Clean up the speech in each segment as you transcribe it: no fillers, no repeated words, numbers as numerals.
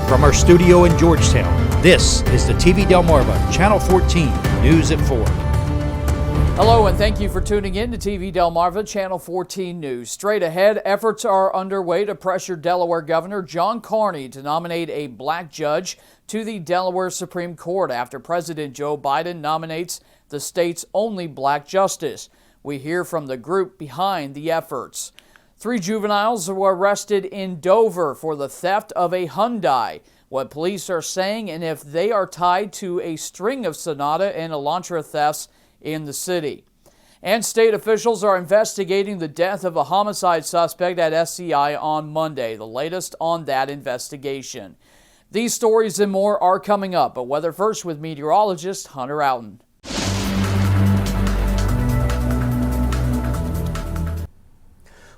From our studio in Georgetown, this is the TV Delmarva Channel 14 News at 4. Hello and thank you for tuning in to TV Delmarva Channel 14 News. Straight ahead, efforts are underway to pressure Delaware Governor John Carney to nominate a black judge to the Delaware Supreme Court after President Joe Biden nominates the state's only black justice. We hear from the group behind the efforts. 3 juveniles were arrested in Dover for the theft of a Hyundai. What police are saying and if they are tied to a string of Sonata and Elantra thefts in the city. And state officials are investigating the death of a homicide suspect at SCI on Monday, the latest on that investigation. These stories and more are coming up, but weather first with meteorologist Hunter Outen.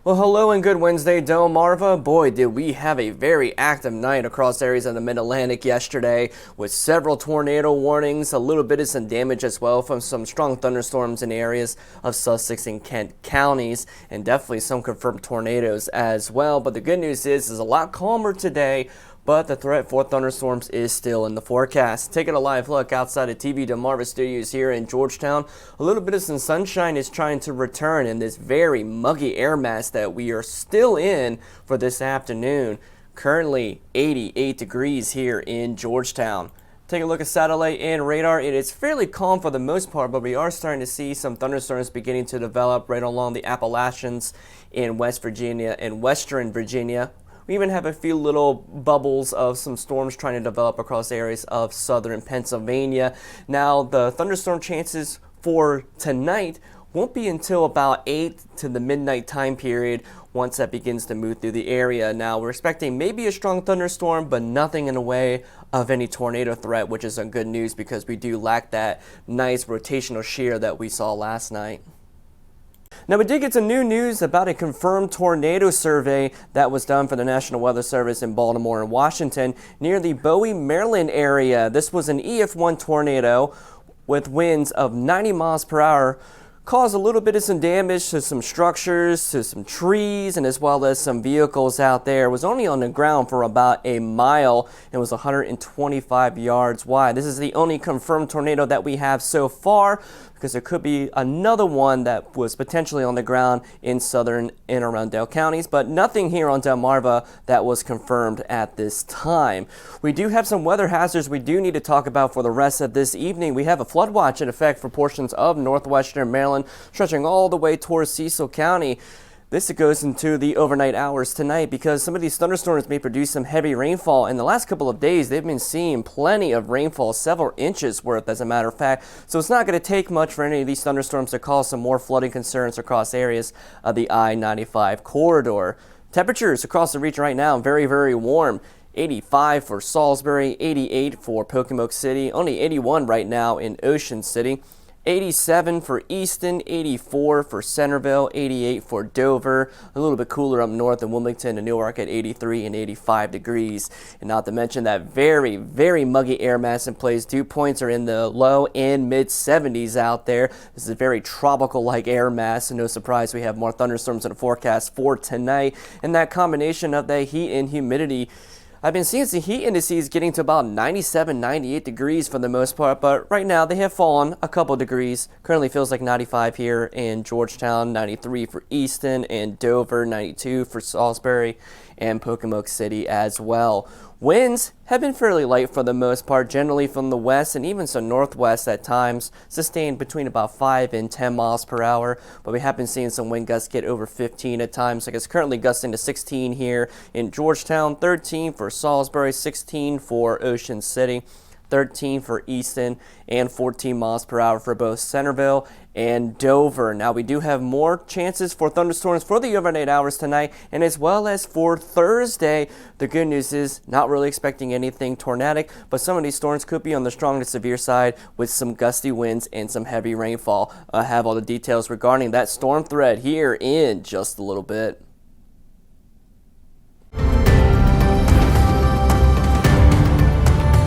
Well, hello and good Wednesday, Delmarva. Boy, did we have a very active night across areas of the Mid-Atlantic yesterday with several tornado warnings, a little bit of some damage as well from some strong thunderstorms in areas of Sussex and Kent counties, and definitely some confirmed tornadoes as well. But the good news is a lot calmer today, but the threat for thunderstorms is still in the forecast. Taking a live look outside of TV Delmarva Studios here in Georgetown, a little bit of some sunshine is trying to return in this very muggy air mass that we are still in for this afternoon. Currently 88 degrees here in Georgetown. Take a look at satellite and radar. It is fairly calm for the most part, but we are starting to see some thunderstorms beginning to develop right along the Appalachians in West Virginia and Western Virginia. We even have a few little bubbles of some storms trying to develop across areas of southern Pennsylvania. Now, the thunderstorm chances for tonight won't be until about 8 to the midnight time period once that begins to move through the area. Now, we're expecting maybe a strong thunderstorm, but nothing in the way of any tornado threat, which is some good news because we do lack that nice rotational shear that we saw last night. Now, we did get some new news about a confirmed tornado survey that was done for the National Weather Service in Baltimore and Washington near the Bowie, Maryland area. This was an EF1 tornado with winds of 90 miles per hour. Caused a little bit of some damage to some structures, to some trees, and as well as some vehicles out there. It was only on the ground for about a mile and was 125 yards wide. This is the only confirmed tornado that we have so far, because there could be another one that was potentially on the ground in southern and around Dale counties, but nothing here on Delmarva that was confirmed at this time. We do have some weather hazards we do need to talk about for the rest of this evening. We have a flood watch in effect for portions of northwestern Maryland, stretching all the way towards Cecil County. This goes into the overnight hours tonight because some of these thunderstorms may produce some heavy rainfall. In the last couple of days, they've been seeing plenty of rainfall, several inches worth as a matter of fact. So it's not going to take much for any of these thunderstorms to cause some more flooding concerns across areas of the I-95 corridor. Temperatures across the region right now, very, very warm. 85 for Salisbury, 88 for Pocomoke City, only 81 right now in Ocean City. 87 for Easton, 84 for Centerville, 88 for Dover, a little bit cooler up north in Wilmington and Newark at 83 and 85 degrees. And not to mention that very, very muggy air mass in place. Dew points are in the low and mid 70s out there. This is a very tropical-like air mass, and no surprise we have more thunderstorms in the forecast for tonight. And that combination of the heat and humidity, I've been seeing some heat indices getting to about 97, 98 degrees for the most part, but right now they have fallen a couple degrees. Currently feels like 95 here in Georgetown, 93 for Easton and Dover, 92 for Salisbury and Pocomoke City as well. Winds have been fairly light for the most part, generally from the west and even some northwest at times, sustained between about 5 and 10 miles per hour, but we have been seeing some wind gusts get over 15 at times. Like it's currently gusting to 16 here in Georgetown, 13 for Salisbury, 16 for Ocean City, 13 for Easton, and 14 miles per hour for both Centerville and Dover. Now, we do have more chances for thunderstorms for the overnight hours tonight, and as well as for Thursday. The good news is not really expecting anything tornadic, but some of these storms could be on the strong to severe side with some gusty winds and some heavy rainfall. I have all the details regarding that storm threat here in just a little bit.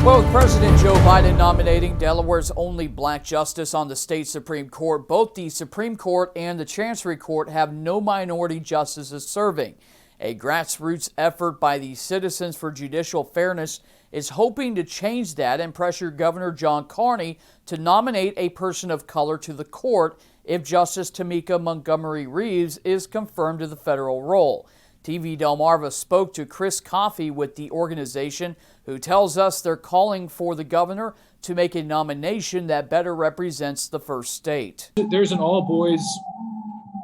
Well, with President Joe Biden nominating Delaware's only black justice on the state Supreme Court, both the Supreme Court and the Chancery Court have no minority justices serving. A grassroots effort by the Citizens for Judicial Fairness is hoping to change that and pressure Governor John Carney to nominate a person of color to the court if Justice Tamika Montgomery Reeves is confirmed to the federal role. TV Delmarva spoke to Chris Coffey with the organization, who tells us they're calling for the governor to make a nomination that better represents the first state. There's an all-boys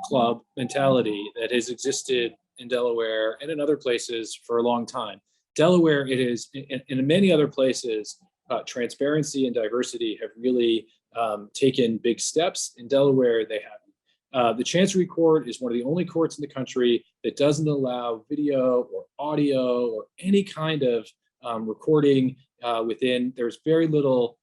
club mentality that has existed in Delaware and in other places for a long time. Delaware, it is, in many other places, transparency and diversity have really taken big steps. In Delaware, they haven't. The Chancery Court is one of the only courts in the country that doesn't allow video or audio or any kind of recording within. There's very little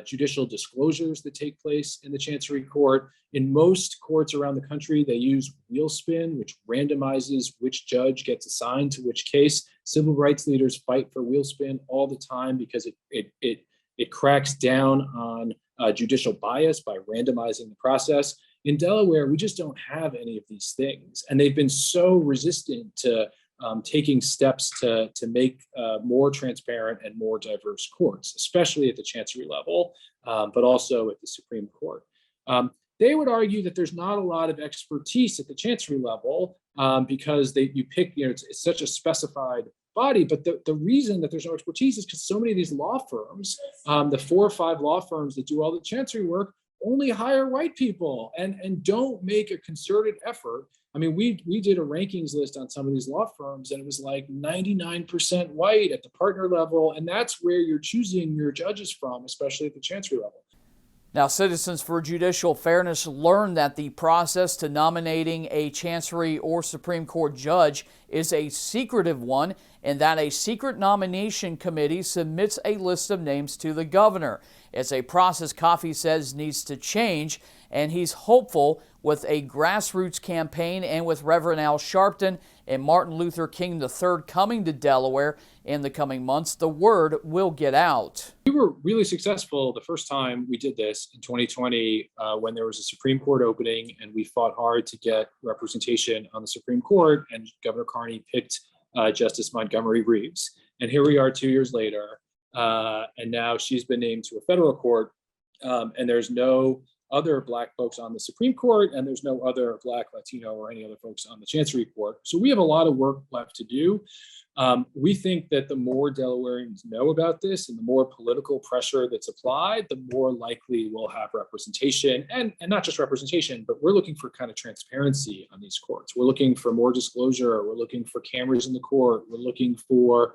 judicial disclosures that take place in the Chancery Court. In most courts around the country, they use wheel spin, which randomizes which judge gets assigned to which case. Civil rights leaders fight for wheel spin all the time because it cracks down on judicial bias by randomizing the process. In Delaware, we just don't have any of these things, and they've been so resistant to taking steps to make more transparent and more diverse courts, especially at the Chancery level, but also at the Supreme Court. They would argue that there's not a lot of expertise at the Chancery level because you pick, it's such a specified body. But the reason that there's no expertise is because so many of these law firms, the 4 or 5 law firms that do all the Chancery work, only hire white people and don't make a concerted effort. I mean, we did a rankings list on some of these law firms, and it was like 99% white at the partner level, and that's where you're choosing your judges from, especially at the Chancery level. Now, Citizens for Judicial Fairness learned that the process to nominating a Chancery or Supreme Court judge is a secretive one, and that a secret nomination committee submits a list of names to the governor. It's a process Coffey says needs to change, and he's hopeful with a grassroots campaign and with Reverend Al Sharpton and Martin Luther King III coming to Delaware in the coming months, the word will get out. We were really successful the first time we did this in 2020 when there was a Supreme Court opening, and we fought hard to get representation on the Supreme Court, and Governor Carney picked Justice Montgomery Reeves. And here we are 2 years later, and now she's been named to a federal court, and there's no other Black folks on the Supreme Court, and there's no other Black, Latino, or any other folks on the Chancery Court. So we have a lot of work left to do. We think that the more Delawareans know about this and the more political pressure that's applied, the more likely we'll have representation, and not just representation, but we're looking for kind of transparency on these courts. We're looking for more disclosure. We're looking for cameras in the court. We're looking for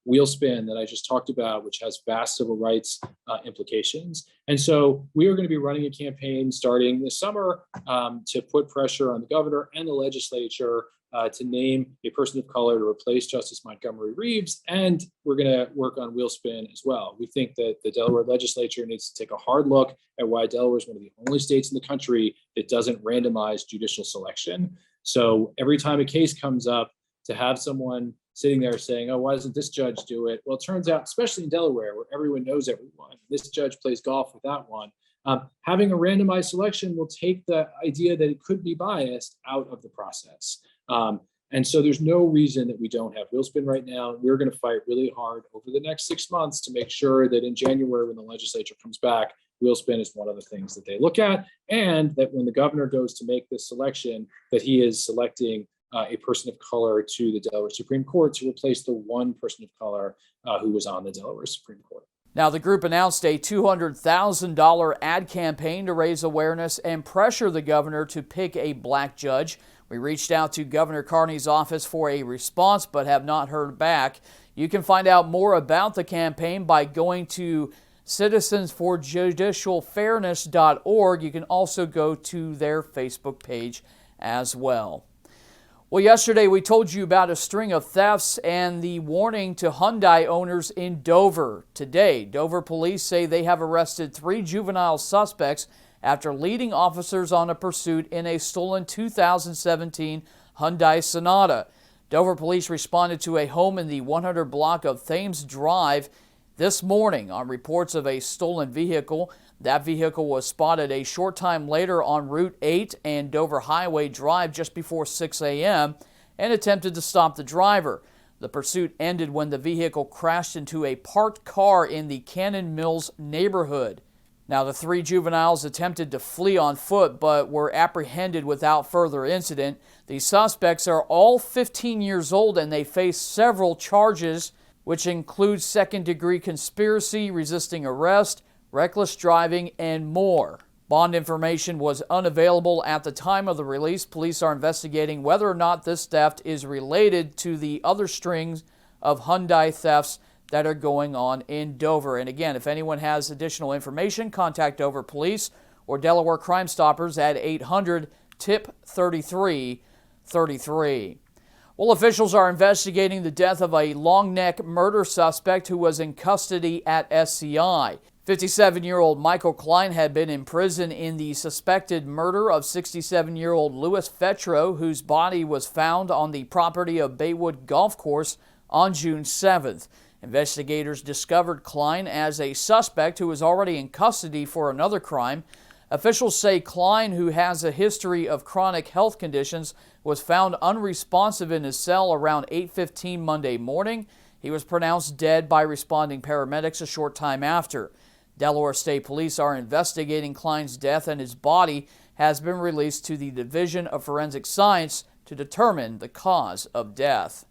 wheel spin that I just talked about, which has vast civil rights implications. And so we are going to be running a campaign starting this summer to put pressure on the governor and the legislature to name a person of color to replace Justice Montgomery Reeves. And we're going to work on wheel spin as well. We think that the Delaware legislature needs to take a hard look at why Delaware is one of the only states in the country that doesn't randomize judicial selection. So every time a case comes up, to have someone sitting there saying, oh, why doesn't this judge do it? Well, it turns out, especially in Delaware, where everyone knows everyone, this judge plays golf with that one. Having a randomized selection will take the idea that it could be biased out of the process. And so there's no reason that we don't have wheel spin right now. We're going to fight really hard over the next 6 months to make sure that in January, when the legislature comes back, wheel spin is one of the things that they look at, and that when the governor goes to make this selection, that he is selecting a person of color to the Delaware Supreme Court to replace the one person of color who was on the Delaware Supreme Court. Now, the group announced a $200,000 ad campaign to raise awareness and pressure the governor to pick a Black judge. We reached out to Governor Carney's office for a response, but have not heard back. You can find out more about the campaign by going to citizensforjudicialfairness.org. You can also go to their Facebook page as well. Well, yesterday we told you about a string of thefts and the warning to Hyundai owners in Dover. Today, Dover police say they have arrested 3 juvenile suspects after leading officers on a pursuit in a stolen 2017 Hyundai Sonata. Dover police responded to a home in the 100 block of Thames Drive this morning on reports of a stolen vehicle. That vehicle was spotted a short time later on Route 8 and Dover Highway Drive just before 6 a.m. and attempted to stop the driver. The pursuit ended when the vehicle crashed into a parked car in the Cannon Mills neighborhood. Now, the 3 juveniles attempted to flee on foot but were apprehended without further incident. The suspects are all 15 years old and they face several charges, which include second-degree conspiracy, resisting arrest, reckless driving, and more. Bond information was unavailable at the time of the release. Police are investigating whether or not this theft is related to the other strings of Hyundai thefts that are going on in Dover. And again, if anyone has additional information, contact Dover Police or Delaware Crime Stoppers at 800-TIP-3333. Well, officials are investigating the death of a long neck murder suspect who was in custody at SCI. 57-year-old Michael Klein had been in prison in the suspected murder of 67-year-old Louis Fetro, whose body was found on the property of Baywood Golf Course on June 7th. Investigators discovered Klein as a suspect who was already in custody for another crime. Officials say Klein, who has a history of chronic health conditions, was found unresponsive in his cell around 8:15 Monday morning. He was pronounced dead by responding paramedics a short time after. Delaware State Police are investigating Klein's death, and his body has been released to the Division of Forensic Science to determine the cause of death.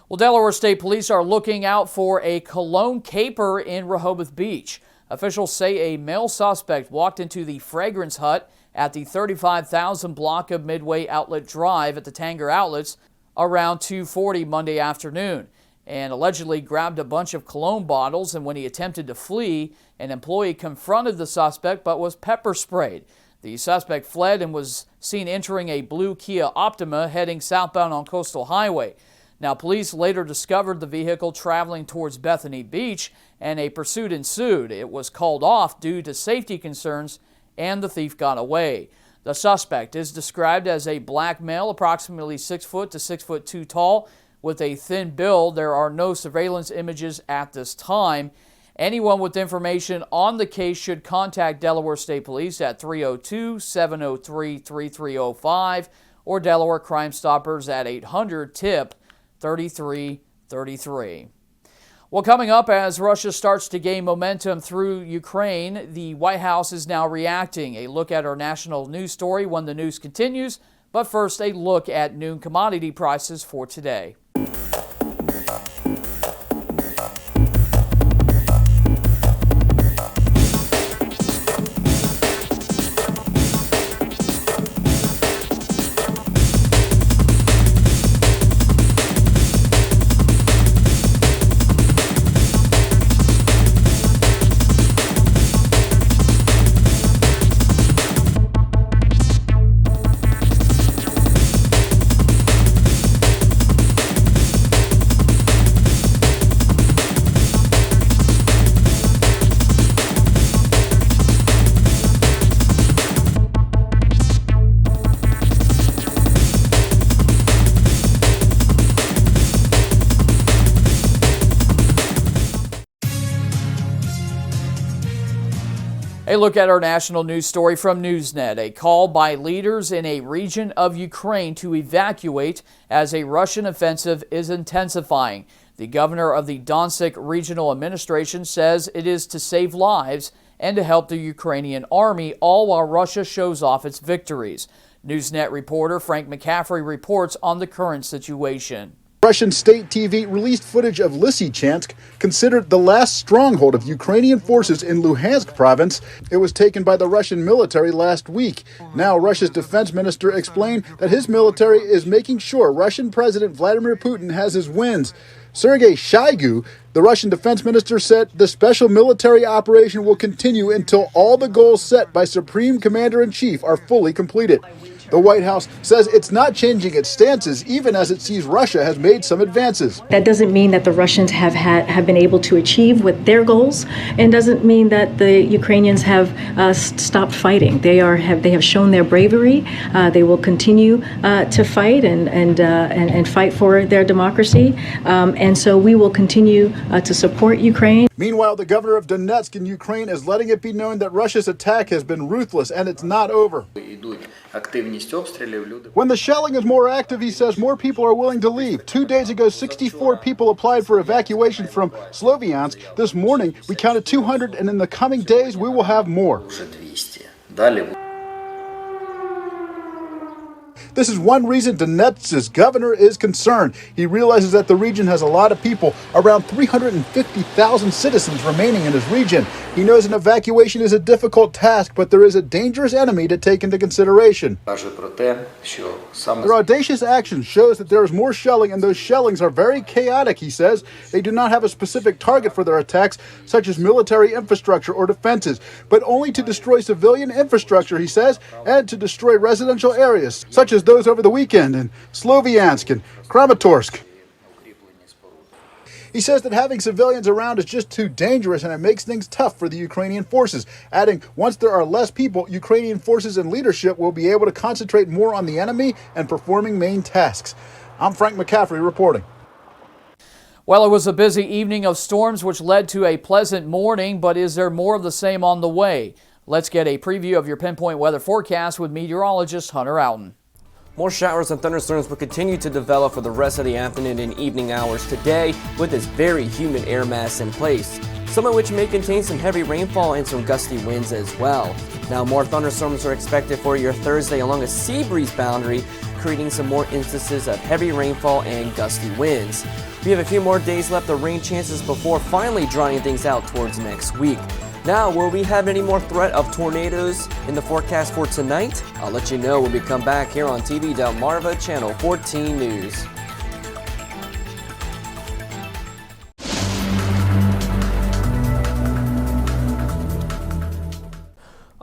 Well, Delaware State Police are looking out for a cologne caper in Rehoboth Beach. Officials say a male suspect walked into the fragrance hut at the 35,000 block of Midway Outlet Drive at the Tanger Outlets around 2:40 Monday afternoon and allegedly grabbed a bunch of cologne bottles, and when he attempted to flee, an employee confronted the suspect but was pepper sprayed. The suspect fled and was seen entering a blue Kia Optima heading southbound on Coastal Highway. Now, police later discovered the vehicle traveling towards Bethany Beach, and a pursuit ensued. It was called off due to safety concerns, and the thief got away. The suspect is described as a black male, approximately 6 foot to 6'2" tall, with a thin build. There are no surveillance images at this time. Anyone with information on the case should contact Delaware State Police at 302-703-3305 or Delaware Crime Stoppers at 800-TIP-3333. Well, coming up, as Russia starts to gain momentum through Ukraine, the White House is now reacting. A look at our national news story when the news continues. But first, a look at noon commodity prices for today. A look at our national news story from Newsnet. A call by leaders in a region of Ukraine to evacuate as a Russian offensive is intensifying. The governor of the Donetsk Regional Administration says it is to save lives and to help the Ukrainian army, all while Russia shows off its victories. Newsnet reporter Frank McCaffrey reports on the current situation. Russian state TV released footage of Lysychansk, considered the last stronghold of Ukrainian forces in Luhansk province. It was taken by the Russian military last week. Now, Russia's defense minister explained that his military is making sure Russian President Vladimir Putin has his wins. Sergei Shoigu, the Russian defense minister, said the special military operation will continue until all the goals set by Supreme Commander-in-Chief are fully completed. The White House says it's not changing its stances, even as it sees Russia has made some advances. That doesn't mean that the Russians have been able to achieve what their goals, and doesn't mean that the Ukrainians have stopped fighting. They have shown their bravery. They will continue to fight and fight for their democracy, and so we will continue to support Ukraine. Meanwhile, the governor of Donetsk in Ukraine is letting it be known that Russia's attack has been ruthless and it's not over. активність обстрілів, люди... When the shelling is more active, he says more people are willing to leave. 2 days ago, 64 people applied for evacuation from Sloviansk. This morning, we counted 200, and in the coming days, we will have more. Вже 200. Далі... This is one reason Donetsk's governor is concerned. He realizes that the region has a lot of people, around 350,000 citizens remaining in his region. He knows an evacuation is a difficult task, but there is a dangerous enemy to take into consideration. Каже про те, що саме... Their audacious action shows that there is more shelling, and those shellings are very chaotic, he says. They do not have a specific target for their attacks, such as military infrastructure or defenses, but only to destroy civilian infrastructure, he says, and to destroy residential areas, such as those over the weekend in Sloviansk and Kramatorsk. He says that having civilians around is just too dangerous and it makes things tough for the Ukrainian forces, adding once there are less people, Ukrainian forces and leadership will be able to concentrate more on the enemy and performing main tasks. I'm Frank McCaffrey reporting. Well, it was a busy evening of storms which led to a pleasant morning, but is there more of the same on the way? Let's get a preview of your pinpoint weather forecast with meteorologist Hunter Outen. More showers and thunderstorms will continue to develop for the rest of the afternoon and evening hours today with this very humid air mass in place, some of which may contain some heavy rainfall and some gusty winds as well. Now more thunderstorms are expected for your Thursday along a sea breeze boundary, creating some more instances of heavy rainfall and gusty winds. We have a few more days left of rain chances before finally drying things out towards next week. Now, will we have any more threat of tornadoes in the forecast for tonight? I'll let you know when we come back here on TV Delmarva Channel 14 News.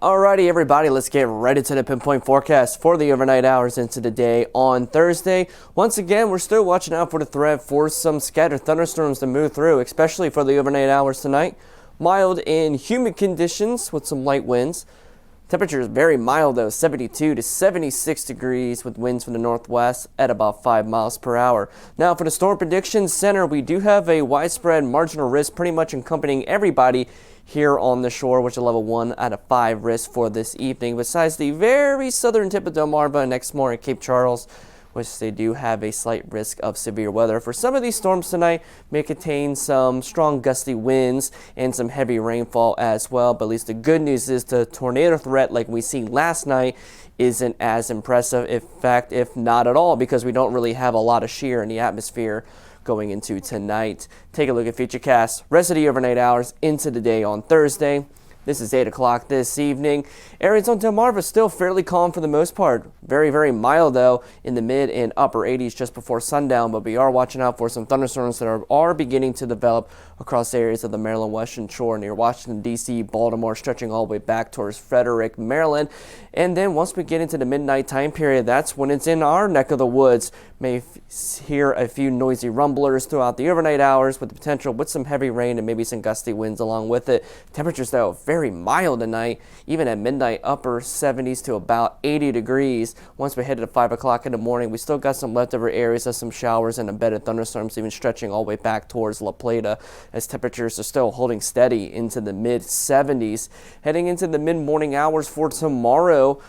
Alrighty, everybody, let's get right into the pinpoint forecast for the overnight hours into the day on Thursday. Once again, we're still watching out for the threat for some scattered thunderstorms to move through, especially for the overnight hours tonight. Mild and humid conditions with some light winds. Temperature is very mild though, 72 to 76 degrees with winds from the northwest at about 5 miles per hour. Now for the Storm Prediction Center, we do have a widespread marginal risk pretty much accompanying everybody here on the shore, which is a level 1 out of 5 risk for this evening. Besides the very southern tip of Delmarva and Exmoor and Cape Charles, which they do have a slight risk of severe weather. For some of these storms tonight may contain some strong gusty winds and some heavy rainfall as well, but at least the good news is the tornado threat like we seen last night isn't as impressive, in fact, if not at all, because we don't really have a lot of shear in the atmosphere going into tonight. Take a look at Futurecast, rest of the overnight hours into the day on Thursday. This is 8 o'clock this evening. Areas on Delmarva still fairly calm for the most part. Very, very mild, though, in the mid and upper 80s just before sundown, but we are watching out for some thunderstorms that are beginning to develop across areas of the Maryland Western Shore near Washington, D.C., Baltimore, stretching all the way back towards Frederick, Maryland. And then once we get into the midnight time period, that's when it's in our neck of the woods. May hear a few noisy rumblers throughout the overnight hours with the potential with some heavy rain and maybe some gusty winds along with it. Temperatures, though, very mild tonight, even at midnight, upper 70s to about 80 degrees. Once we head to 5 o'clock in the morning, we still got some leftover areas of some showers and embedded thunderstorms even stretching all the way back towards La Plata as temperatures are still holding steady into the mid 70s. Heading into the mid-morning hours for tomorrow,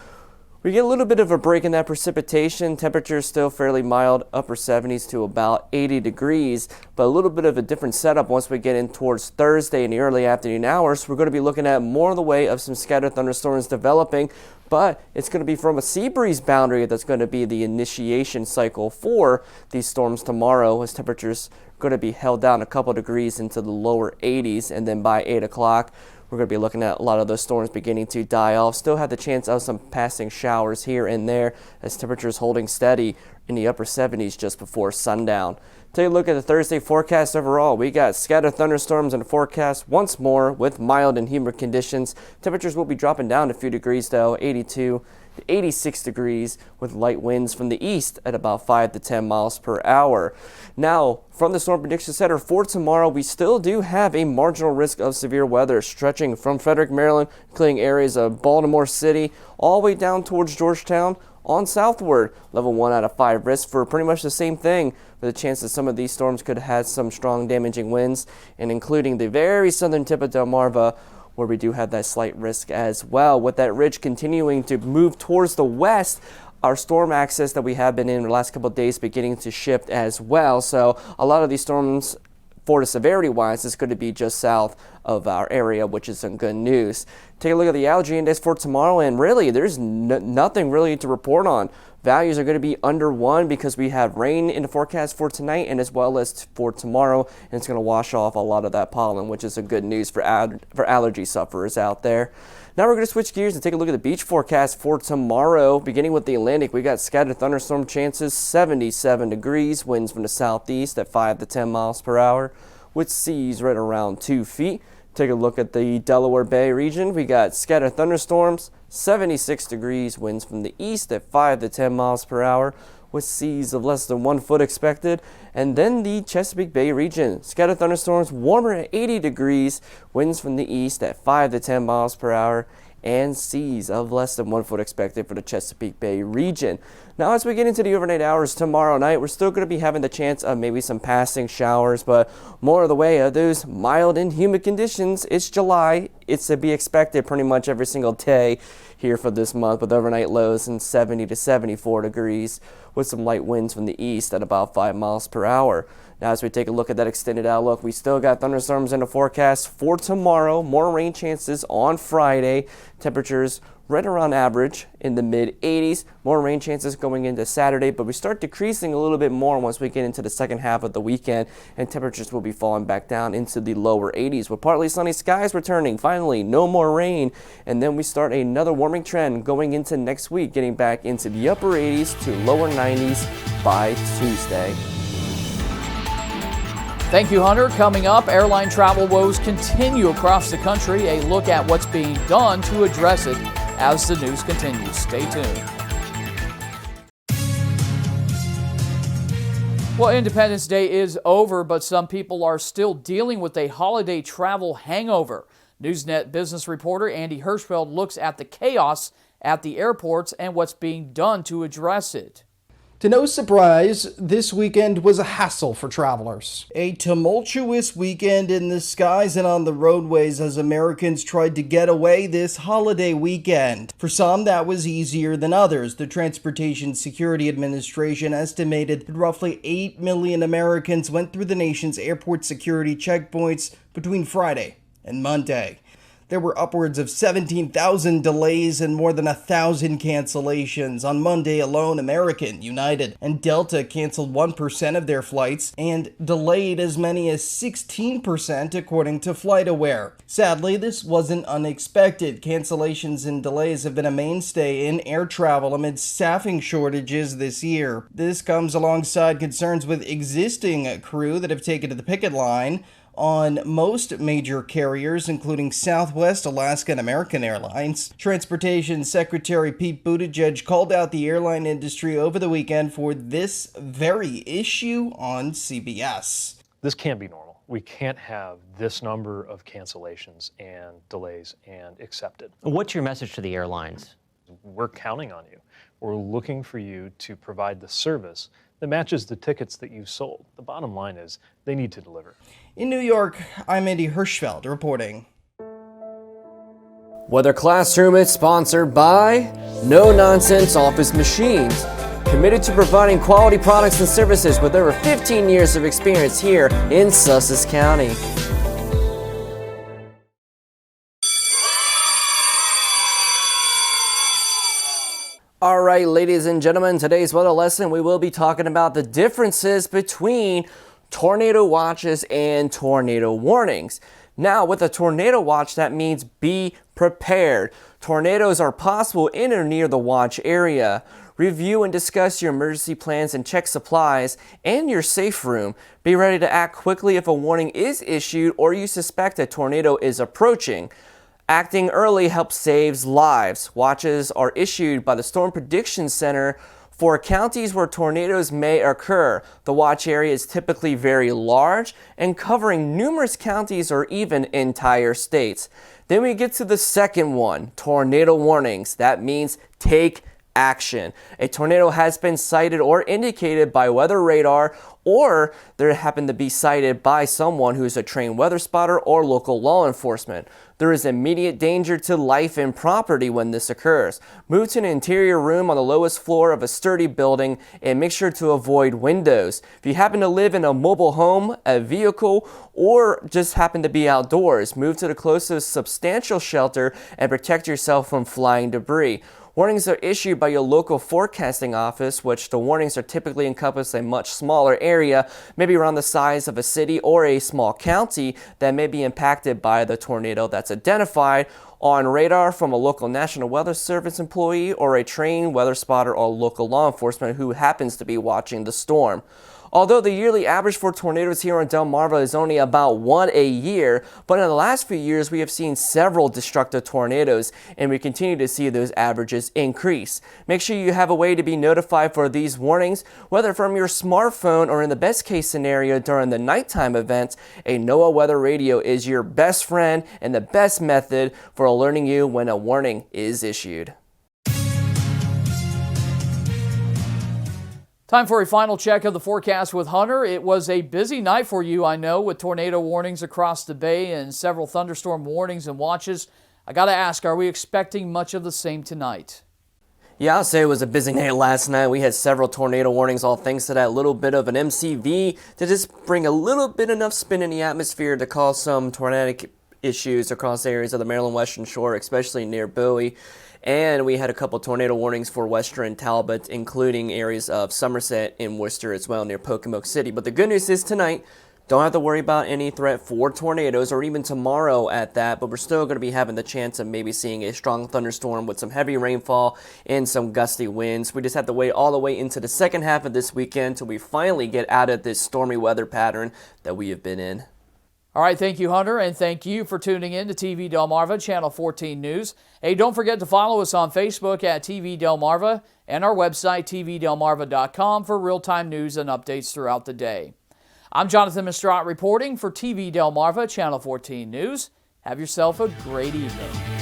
we get a little bit of a break in that precipitation. Temperatures still fairly mild, upper 70s to about 80 degrees, but a little bit of a different setup once we get in towards Thursday in the early afternoon hours. We're going to be looking at more of the way of some scattered thunderstorms developing, but it's going to be from a sea breeze boundary that's going to be the initiation cycle for these storms tomorrow, as temperatures are going to be held down a couple degrees into the lower 80s, and then by 8 o'clock, we're going to be looking at a lot of those storms beginning to die off. Still have the chance of some passing showers here and there as temperatures holding steady in the upper 70s just before sundown. Take a look at the Thursday forecast overall. We got scattered thunderstorms in the forecast once more with mild and humid conditions. Temperatures will be dropping down a few degrees though, 82 to 86 degrees with light winds from the east at about 5 to 10 miles per hour. Now, from the Storm Prediction Center for tomorrow, we still do have a marginal risk of severe weather stretching from Frederick, Maryland, including areas of Baltimore City, all the way down towards Georgetown on southward. Level 1 out of 5 risk for pretty much the same thing, with a chance that some of these storms could have some strong damaging winds, and including the very southern tip of Delmarva, where we do have that slight risk as well. With that ridge continuing to move towards the west, our storm axis that we have been in the last couple of days beginning to shift as well. So a lot of these storms, for the severity wise, is going to be just south of our area, which is some good news. Take a look at the allergy index for tomorrow, and really there's nothing really to report on. Values are going to be under 1 because we have rain in the forecast for tonight and as well as for tomorrow, and it's going to wash off a lot of that pollen, which is a good news for allergy sufferers out there. Now we're going to switch gears and take a look at the beach forecast for tomorrow. Beginning with the Atlantic, we got scattered thunderstorm chances, 77 degrees, winds from the southeast at 5 to 10 miles per hour, with seas right around 2 feet. Take a look at the Delaware Bay region. We got scattered thunderstorms, 76 degrees, winds from the east at 5 to 10 miles per hour, with seas of less than 1 foot expected. And then the Chesapeake Bay region, scattered thunderstorms, warmer at 80 degrees, winds from the east at 5 to 10 miles per hour, and seas of less than 1 foot expected for the Chesapeake Bay region. Now, as we get into the overnight hours tomorrow night, we're still going to be having the chance of maybe some passing showers, but more of the way of those mild and humid conditions. It's July. It's to be expected pretty much every single day here for this month, with overnight lows in 70 to 74 degrees, with some light winds from the east at about 5 miles per hour. Now, as we take a look at that extended outlook, we still got thunderstorms in the forecast for tomorrow. More rain chances on Friday. Temperatures right around average in the mid-80s. More rain chances going into Saturday, but we start decreasing a little bit more once we get into the second half of the weekend, and temperatures will be falling back down into the lower 80s with partly sunny skies returning. Finally, no more rain, and then we start another warming trend going into next week, getting back into the upper 80s to lower 90s by Tuesday. Thank you, Hunter. Coming up, airline travel woes continue across the country. A look at what's being done to address it as the news continues. Stay tuned. Well, Independence Day is over, but some people are still dealing with a holiday travel hangover. Newsnet business reporter Andy Hirschfeld looks at the chaos at the airports and what's being done to address it. To no surprise, this weekend was a hassle for travelers. A tumultuous weekend in the skies and on the roadways as Americans tried to get away this holiday weekend. For some, that was easier than others. The Transportation Security Administration estimated that roughly 8 million Americans went through the nation's airport security checkpoints between Friday and Monday. There were upwards of 17,000 delays and more than 1,000 cancellations. On Monday alone, American, United, and Delta canceled 1% of their flights and delayed as many as 16% according to FlightAware. Sadly, this wasn't unexpected. Cancellations and delays have been a mainstay in air travel amid staffing shortages this year. This comes alongside concerns with existing crew that have taken to the picket line on most major carriers, including Southwest, Alaska, and American Airlines. Transportation Secretary Pete Buttigieg called out the airline industry over the weekend for this very issue on CBS. This can't be normal. We can't have this number of cancellations and delays and accept it. What's your message to the airlines? We're counting on you. We're looking for you to provide the service that matches the tickets that you've sold. The bottom line is they need to deliver. In New York, I'm Andy Hirschfeld reporting. Weather Classroom is sponsored by No Nonsense Office Machines, committed to providing quality products and services with over 15 years of experience here in Sussex County. All right, ladies and gentlemen, today's weather lesson, we will be talking about the differences between tornado watches and tornado warnings. Now, with a tornado watch, that means be prepared. Tornadoes are possible in or near the watch area. Review and discuss your emergency plans and check supplies and your safe room. Be ready to act quickly if a warning is issued or you suspect a tornado is approaching. Acting early helps save lives. Watches are issued by the Storm Prediction Center for counties where tornadoes may occur. The watch area is typically very large and covering numerous counties or even entire states. Then we get to the second one, tornado warnings. That means take action. A tornado has been sighted or indicated by weather radar, or there happened to be sighted by someone who's a trained weather spotter or local law enforcement. There is immediate danger to life and property when this occurs. Move to an interior room on the lowest floor of a sturdy building and make sure to avoid windows. If you happen to live in a mobile home, a vehicle, or just happen to be outdoors, move to the closest substantial shelter and protect yourself from flying debris. Warnings are issued by your local forecasting office, which the warnings are typically encompass a much smaller area, maybe around the size of a city or a small county that may be impacted by the tornado that's identified on radar from a local National Weather Service employee or a trained weather spotter or local law enforcement who happens to be watching the storm. Although the yearly average for tornadoes here in Delmarva is only about 1 a year, but in the last few years we have seen several destructive tornadoes, and we continue to see those averages increase. Make sure you have a way to be notified for these warnings, whether from your smartphone or in the best case scenario during the nighttime events. A NOAA weather radio is your best friend and the best method for alerting you when a warning is issued. Time for a final check of the forecast with Hunter. It was a busy night for you, I know, with tornado warnings across the bay and several thunderstorm warnings and watches. I got to ask, are we expecting much of the same tonight? Yeah, I'll say it was a busy night last night. We had several tornado warnings, all thanks to that little bit of an MCV to just bring a little bit enough spin in the atmosphere to cause some tornadic issues across areas of the Maryland Western Shore, especially near Bowie. And we had a couple tornado warnings for Western Talbot, including areas of Somerset and Worcester as well near Pocomoke City. But the good news is tonight, don't have to worry about any threat for tornadoes, or even tomorrow at that, but we're still going to be having the chance of maybe seeing a strong thunderstorm with some heavy rainfall and some gusty winds. We just have to wait all the way into the second half of this weekend till we finally get out of this stormy weather pattern that we have been in. All right, thank you, Hunter, and thank you for tuning in to TV Delmarva, Channel 14 News. Hey, don't forget to follow us on Facebook at TV Delmarva and our website, tvdelmarva.com, for real-time news and updates throughout the day. I'm Jonathan Mistrott reporting for TV Delmarva, Channel 14 News. Have yourself a great evening.